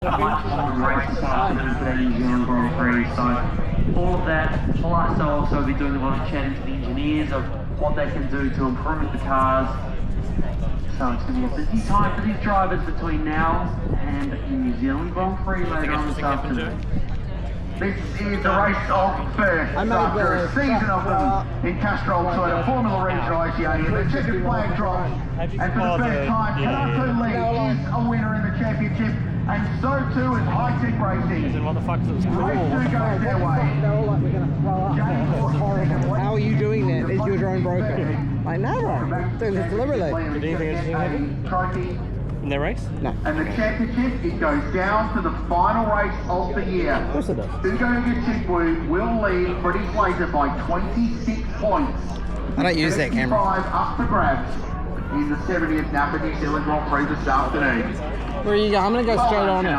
a much longer race this afternoon for the New Zealand Grand Prix. So all of that, plus I'll also be doing a lot of chatting to the engineers of what they can do to improve the cars. So it's going to be a busy time for these drivers between now and the New Zealand Grand Prix later on this afternoon. This is the race of first after a season of them in Castrol to a Formula Regional Oceania. The checkered flag drops, and for the first time, Kanato is a winner in the championship, and so too is High Tech Racing. What the fuck is it? Race 2 goes their way. They're all like, we're going to throw up. How are you doing that? Is your drone broken? Like, no, bro. I'm doing this deliberately. Did anything interesting happen in their race? No. And the championship, it goes down to the final race of the year. Of course it does. Ugo Ugochukwu will lead Freddie Slater by 26 points. I don't use that camera. 55 up for grabs in the 70th Napa New Zealand Grand Prix this afternoon. Where are you going? I'm going to go straight on it.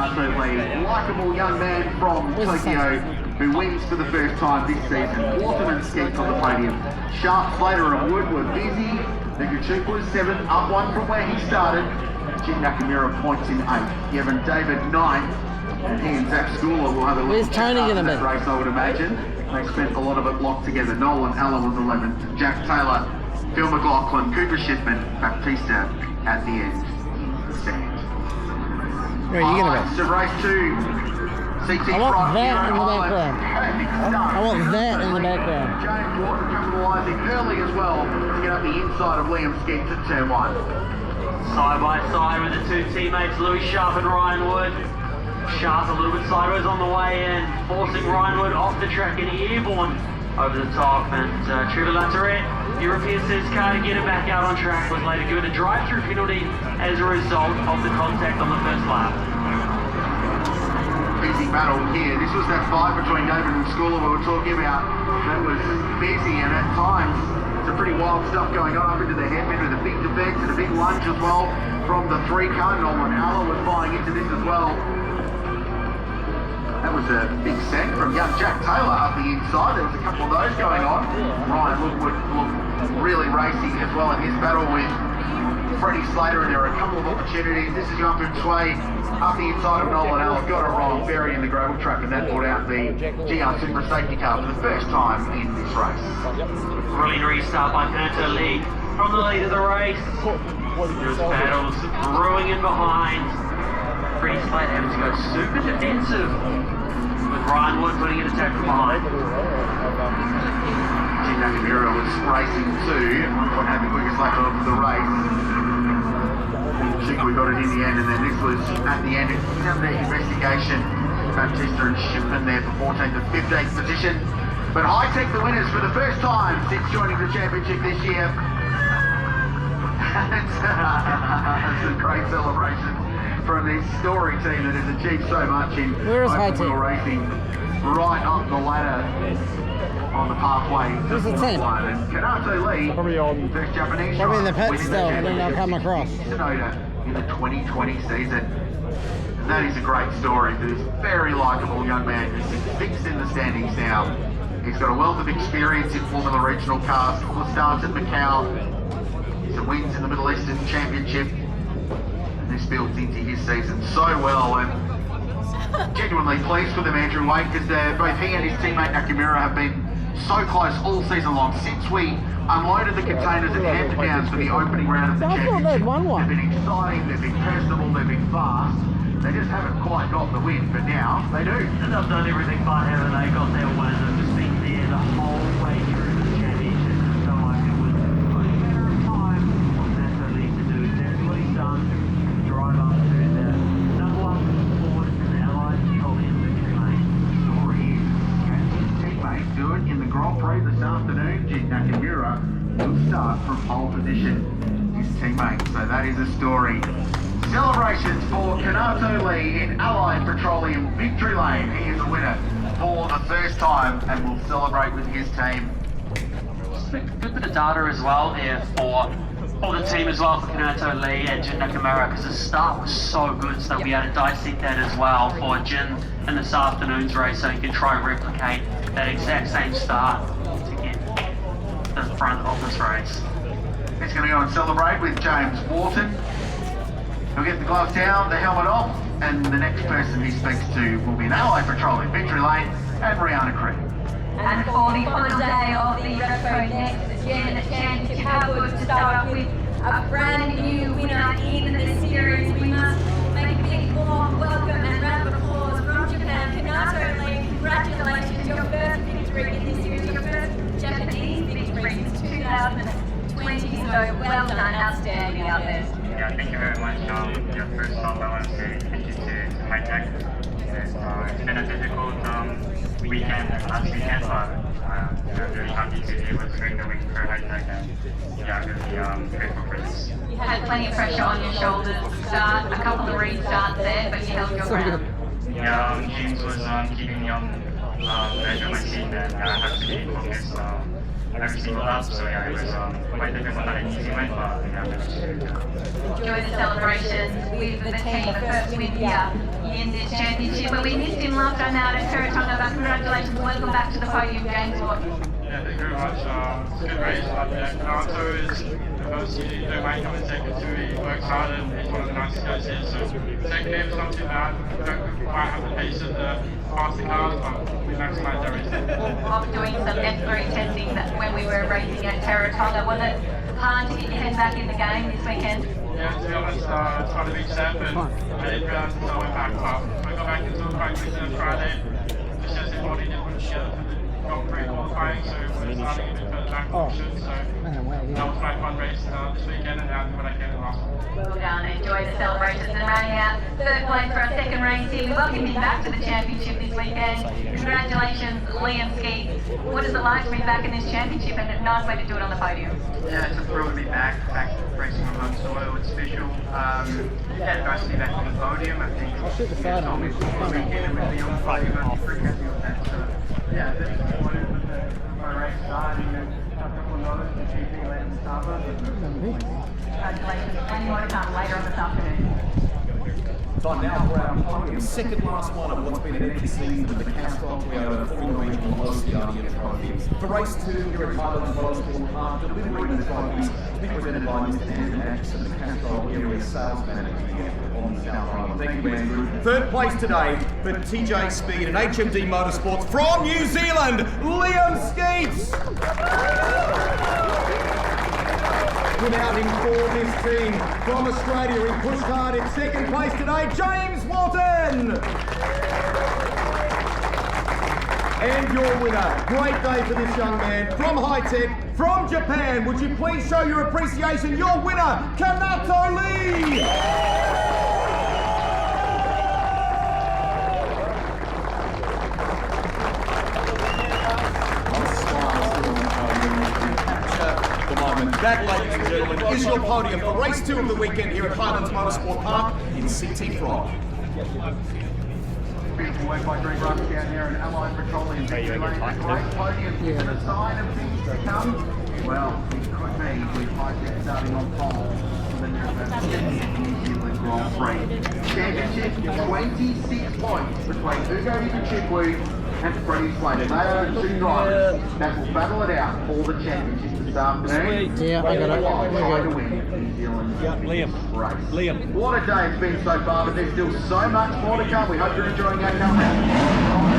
Likeable young man from Tokyo who wins for the first time this season. Waterman skipped on the podium. Sharp, Slater and Wood were busy. Ugochukwu was 7th, up 1 from where he started. Jin Nakamura points in 8th. Kevin David 9th. And he and Zach Schooler will have a look Where's Tony going to be? race, I would imagine. They spent a lot of it locked together. Nolan Allen was 11th. Jack Taylor, Phil McLaughlin, Cooper Shipman, Baptista at the end. Stand. Where are you going to be? So race 2. CTFROT. I want that in the background. I want that in the background. James Wharton capitalising early as well to get up the inside of Liam Skeet to turn 1. Side by side with the two teammates, Louis Sharp and Ryan Wood. Sharp a little bit sideways on the way in, forcing Ryan Wood off the track and airborne over the top. And Trevor Latourette, European says car to get it back out on track, was later given a drive-through penalty as a result of the contact on the first lap. Busy battle here. This was that fight between David and Schooler we were talking about. That was busy, and at times some pretty wild stuff going on up into the headwind with a big defence and a big lunge as well from the 3 car. Nolan Haller was buying into this as well. That was a big set from young Jack Taylor up the inside. There was a couple of those going on. Ryan would look really racing as well in his battle with Freddie Slater, and there were a couple of opportunities. This is Hampton Downs up the inside of Nolan Allen, got it wrong, burying the gravel trap, and that brought out the GR Super Safety Car for the first time in this race. Brilliant restart by Kanato from the lead of the race. There's battles brewing in behind. Freddie Slater having to go super defensive with Ryan Wood putting an attack from behind. Jin Nakamura was racing too. One had the quickest lap of the race. We got it in the end, and then this was at the end. It's under investigation. Baptista and Shipman there for 14th and 15th position. But High Tech the winners for the first time since joining the championship this year. It's a great celebration from this story team that has achieved so much in open wheel racing, right up the ladder on the pathway to Formula 1. And Kanato Lee, first Japanese probably in the driver pit still, I think they'll come across. In the 2020 season. And that is a great story for this very likeable young man who's been fixed in the standings now. He's got a wealth of experience in Formula Regional cars, a couple of starts at Macau, some wins in the Middle Eastern Championship. And this builds into his season so well, and genuinely pleased for them, Andrew Wade, because both he and his teammate Nakamura have been so close all season long since we unloaded the containers at Hampton Downs for the opening round of the championship. They've been exciting, they've been personable, they've been fast. They just haven't quite got the win, but now they do. And they've done everything but haven't they? Got their win. They've just been there the whole way through the championship. It felt like it was only a matter of time what Kanato needs to do. That's what he's done. Drive up to the number 1 Ford in the Allied Petroleum victory lane. The story is, can his teammates do it in the Grand Prix this afternoon? Jin Nakamura will start from pole position, his teammate. So that is a story. Celebrations for Kanato Lee in Allied Petroleum victory lane. He is a winner for the first time and will celebrate with his team. A good bit of data as well there for the team as well, for Kanato Lee and Jin Nakamura, because the start was so good, so they'll be able to dissect that as well for Jin in this afternoon's race, so he can try and replicate that exact same start to get to the front of this race. He's going to go and celebrate with James Wharton. He'll get the gloves down, the helmet off, And the next person he speaks to will be an Allied Petroleum Victory Lane and Rihanna Creek. And for the final day of the Repco NextGen Championship, how good to start off with a brand new winner in the series. We must make a big warm welcome and round of applause from Japan, Kanato Lee. Congratulations, your first victory in this series, your first Japanese victory since 2020. So well done, outstanding out there. Yeah, thank you very much. First of all, I want to say thank you to High Tech. It's been a difficult weekend, last weekend, but I'm really happy to be able to bring the win for High Tech, and yeah, I'm really grateful for this. You had plenty of pressure on your shoulders to start, a couple of restarts there, but you held your ground. Yeah, James was keeping me on the edge of my seat, and I had to be focused every single lap, so yeah, it was quite difficult, not an easy win, but yeah, it was Enjoy the celebrations with the team, the first win here in this championship. But we missed him last time out at Teretonga, but congratulations, welcome back to the podium, James Watt. Yeah, thank you very much. It's a good race, but yeah, Kanato is obviously the main coming second to. He works hard and he's one of the nicest guys here, so second aim's not too bad. We don't quite have the pace of the faster cars, but we maximised everything. After doing some F3 testing when we were racing at Teretonga, was it hard to get your head back in the game this weekend? Yeah, to be honest, it's quite a big step, and I didn't realise until I went back, but I got back into the practice on Friday. Just as the body didn't want to get up to the Grand Prix qualifying, so we're starting a bit further back option, so that was my fun race this weekend, and that's what I came last. Well done, enjoy the celebrations and rounding out third place for our second race here. We welcome you back to the championship this weekend. Congratulations, Liam Skeet. What is it like to be back in this championship, and a nice way to do it on the podium? Yeah, it's a thrill to be back racing on home soil. It's special. Yeah, nice to be back on the podium. I think it's told me before the weekend and with the young podium, I'm pretty happy with that. So yeah, that's disappointed with my race start and a couple of others and keeping it in Taupo. Congratulations, plenty more to come later on this afternoon. Time now for our podium, second last one of what's been an epic season with the Castrol Formula Regional Oceania Trophy. For race 2 here at Highlands Motorsport Park, delivering the trophies to be presented by Mr. Andrew Atchison, the Castrol Area Sales Manager here on the South Island. Thank you, Andrew. Third place today for TJ Speed and HMD Motorsports from New Zealand, Liam Skeets. Without him for this team from Australia, he pushed hard in second place today, James Walton! And your winner, great day for this young man from High Tech, from Japan. Would you please show your appreciation? Your winner, Kanato Lee! That, ladies and gentlemen, is your podium for race 2 of the weekend here at Highlands Motorsport Park in CTFROT. Beautiful work by Greg Rush down here in Allied Petroleum. Victory Lane, a great podium. Is it a sign of things to come? Well, it could be with High Tech starting on pole for the New Zealand Grand Prix. Championship, 26 points between Ugo Ugochukwu and Freddie Slater. They are the two drivers that will battle it out for the championship this afternoon. Yeah, I got it. Trying to win New Zealand race. What a day it's been so far, but there's still so much more to come. We hope you're enjoying our coverage.